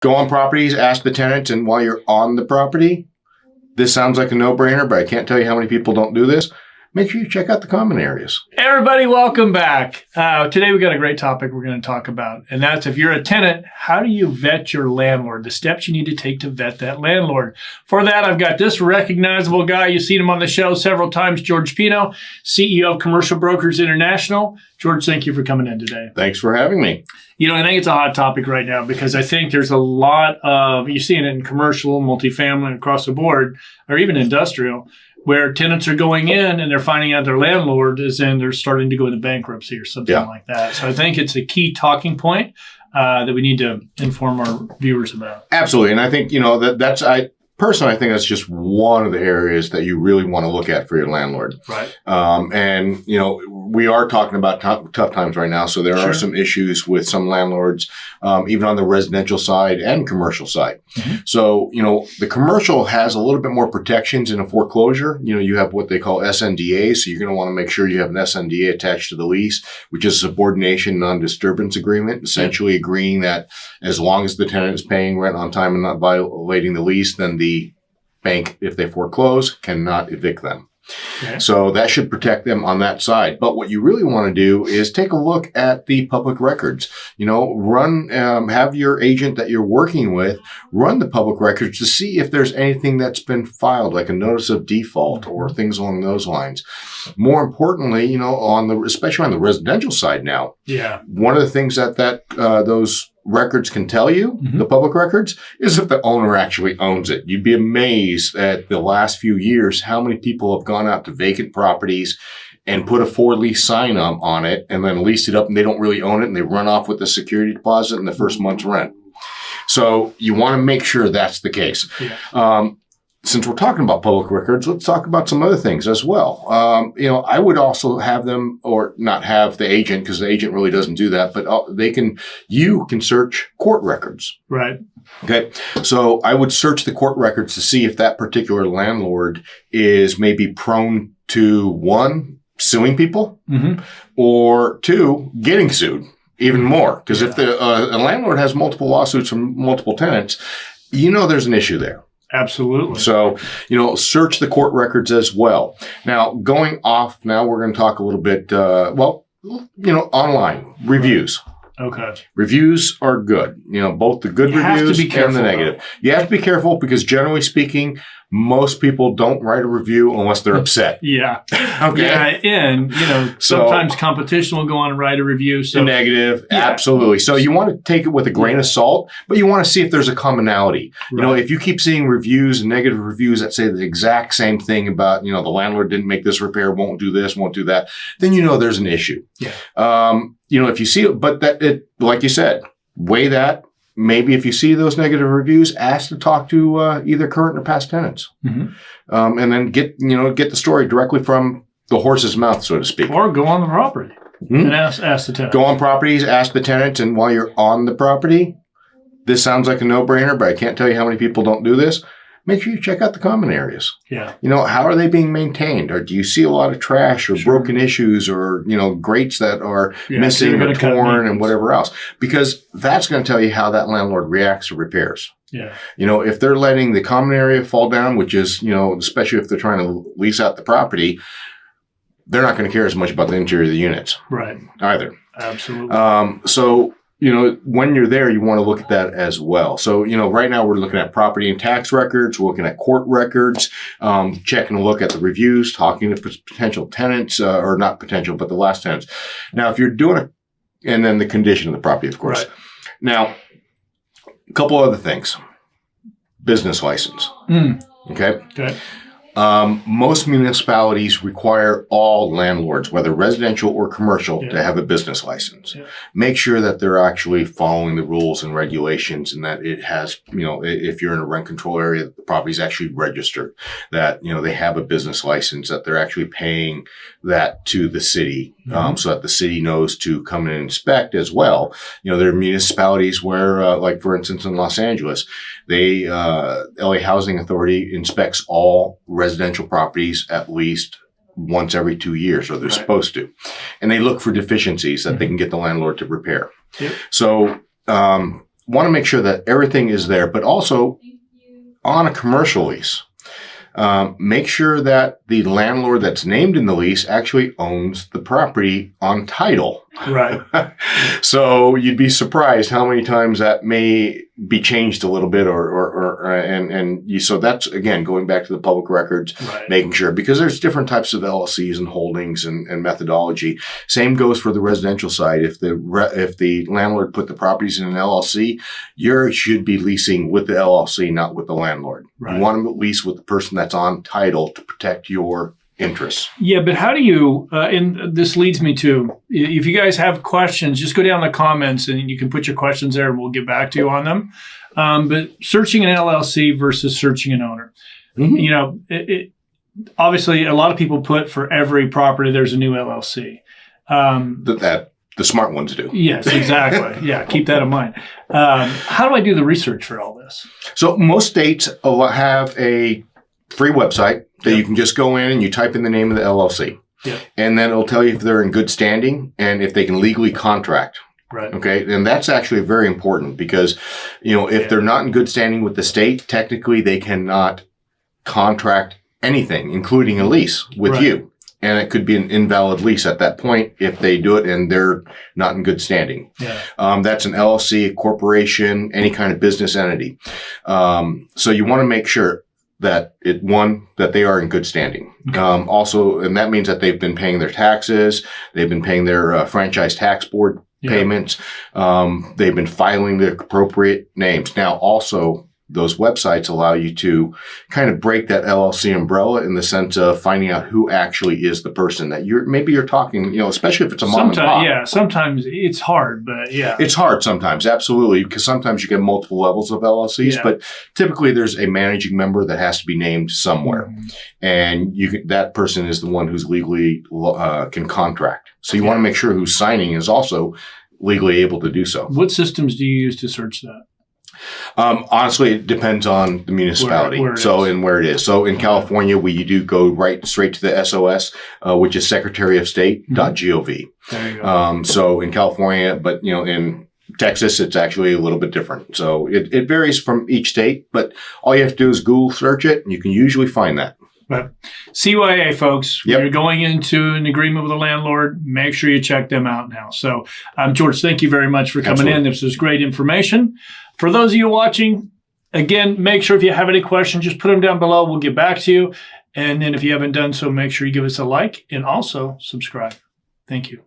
Go on properties, ask the tenants, and while you're on the property, this sounds like a no-brainer, but I can't tell you how many people don't do this. Make sure you check out the common areas. Everybody, welcome back. Today we got a great topic we're going to talk about, and that's if you're a tenant, how do you vet your landlord? The steps you need to take to vet that landlord. For that, I've got this recognizable guy. You've seen him on the show several times, George Pino, CEO of Commercial Brokers International. George, thank you for coming in today. Thanks for having me. You know, I think it's a hot topic right now because I think there's a lot of, you're seeing it in commercial, multifamily, across the board, or even industrial, where tenants are going in and they're finding out their landlord is in, they're starting to go into bankruptcy or something like that. So I think it's a key talking point that we need to inform our viewers about. Absolutely. And I think, personally, I think that's just one of the areas that you really want to look at for your landlord. Right. And, we are talking about tough times right now. So there are some issues with some landlords, even on the residential side and commercial side. Mm-hmm. So, the commercial has a little bit more protections in a foreclosure. You have what they call SNDA. So you're going to want to make sure you have an SNDA attached to the lease, which is a subordination non-disturbance agreement, essentially agreeing that as long as the tenant is paying rent on time and not violating the lease, then the bank, if they foreclose, cannot evict them. Okay. So that should protect them on that side. But what you really want to do is take a look at the public records. Have your agent that you're working with run the public records to see if there's anything that's been filed, like a notice of default or things along those lines. More importantly, especially on the residential side now. Yeah. One of the things that those records can tell you, the public records, is if the owner actually owns it. You'd be amazed at the last few years how many people have gone out to vacant properties and put a for-lease sign on it and then leased it up and they don't really own it and they run off with the security deposit and the first month's rent. So you want to make sure that's the case. Yeah. Since we're talking about public records, let's talk about some other things as well. I would also have them, or not have the agent, because the agent really doesn't do that, but you can search court records. Right. Okay. So I would search the court records to see if that particular landlord is maybe prone to, one, suing people, or two, getting sued even more. Because if a landlord has multiple lawsuits from multiple tenants, there's an issue there. Absolutely. So, search the court records as well. Now, we're going to talk a little bit, online reviews. Okay. Reviews are good. Both the good reviews and the negative. You have to be careful because generally speaking, most people don't write a review unless they're upset. Yeah. Okay. Yeah, and, sometimes competition will go on and write a review. So negative. Yeah. Absolutely. So you want to take it with a grain of salt, but you want to see if there's a commonality. Right. If you keep seeing reviews and negative reviews that say the exact same thing about, the landlord didn't make this repair, won't do this, won't do that, then there's an issue. Yeah. If you see it, but like you said, weigh that. Maybe if you see those negative reviews, ask to talk to either current or past tenants, and then get the story directly from the horse's mouth, so to speak. Or go on the property and ask the tenant. Go on properties, ask the tenants, and while you're on the property, this sounds like a no-brainer, but I can't tell you how many people don't do this. Make sure you check out the common areas. Yeah. How are they being maintained? Or do you see a lot of trash or broken issues or, grates that are missing or torn and whatever else? Because that's going to tell you how that landlord reacts to repairs. Yeah. If they're letting the common area fall down, which is, especially if they're trying to lease out the property, they're not going to care as much about the interior of the units. Right. Either. Absolutely. So, when you're there, you want to look at that as well. So, right now we're looking at property and tax records. We're looking at court records, checking a look at the reviews, talking to potential tenants, or not potential, but the last tenants. Now, if you're doing and then the condition of the property, of course. Right. Now, a couple other things. Business license. Okay. Okay. Most municipalities require all landlords, whether residential or commercial, to have a business license. Yeah. Make sure that they're actually following the rules and regulations and that it has, if you're in a rent control area, the property is actually registered, that, they have a business license, that they're actually paying that to the city, so that the city knows to come in and inspect as well. There are municipalities where, like for instance, in Los Angeles, LA Housing Authority inspects all residential properties at least once every 2 years, or they're supposed to. And they look for deficiencies that they can get the landlord to repair. Yep. So, want to make sure that everything is there, but also on a commercial lease. Make sure that the landlord that's named in the lease actually owns the property on title. Right. So you'd be surprised how many times that may be changed a little bit, so that's again going back to the public records, right. Making sure, because there's different types of LLCs and holdings and methodology. Same goes for the residential side. If the landlord put the properties in an LLC, you should be leasing with the LLC, not with the landlord. Right. You want to lease with the person that's on title to protect your interests. Yeah, but how do you, and this leads me to, if you guys have questions, just go down in the comments and you can put your questions there and we'll get back to you on them. But searching an LLC versus searching an owner, obviously a lot of people put for every property, there's a new LLC. The smart ones do. Yes, exactly. Yeah, keep that in mind. How do I do the research for all this? So most states have a free website that you can just go in and you type in the name of the LLC. Yep. And then it'll tell you if they're in good standing and if they can legally contract. Right. Okay. And that's actually very important because, if they're not in good standing with the state, technically they cannot contract anything, including a lease with you. And it could be an invalid lease at that point if they do it and they're not in good standing. Yeah. That's an LLC, a corporation, any kind of business entity. So you want to make sure that that they are in good standing. Okay. Also, and that means that they've been paying their taxes, they've been paying their franchise tax board payments, they've been filing the appropriate names. Now, also, those websites allow you to kind of break that LLC umbrella in the sense of finding out who actually is the person that you're talking, especially if it's a mom and pop. Yeah, sometimes it's hard, but yeah. It's hard sometimes, absolutely, because sometimes you get multiple levels of LLCs, but typically there's a managing member that has to be named somewhere. Mm-hmm. And that person is the one who's legally can contract. So you want to make sure who's signing is also legally able to do so. What systems do you use to search that? Honestly, it depends on the municipality. Where it is. So in California, we do go straight to the SOS, which is secretaryofstate.gov. There you go. So in California, but in Texas, it's actually a little bit different. So it varies from each state, but all you have to do is Google search it and you can usually find that. But CYA, folks, when you're going into an agreement with a landlord, make sure you check them out now. So, George, thank you very much for coming in. This was great information. For those of you watching, again, make sure if you have any questions, just put them down below. We'll get back to you. And then if you haven't done so, make sure you give us a like and also subscribe. Thank you.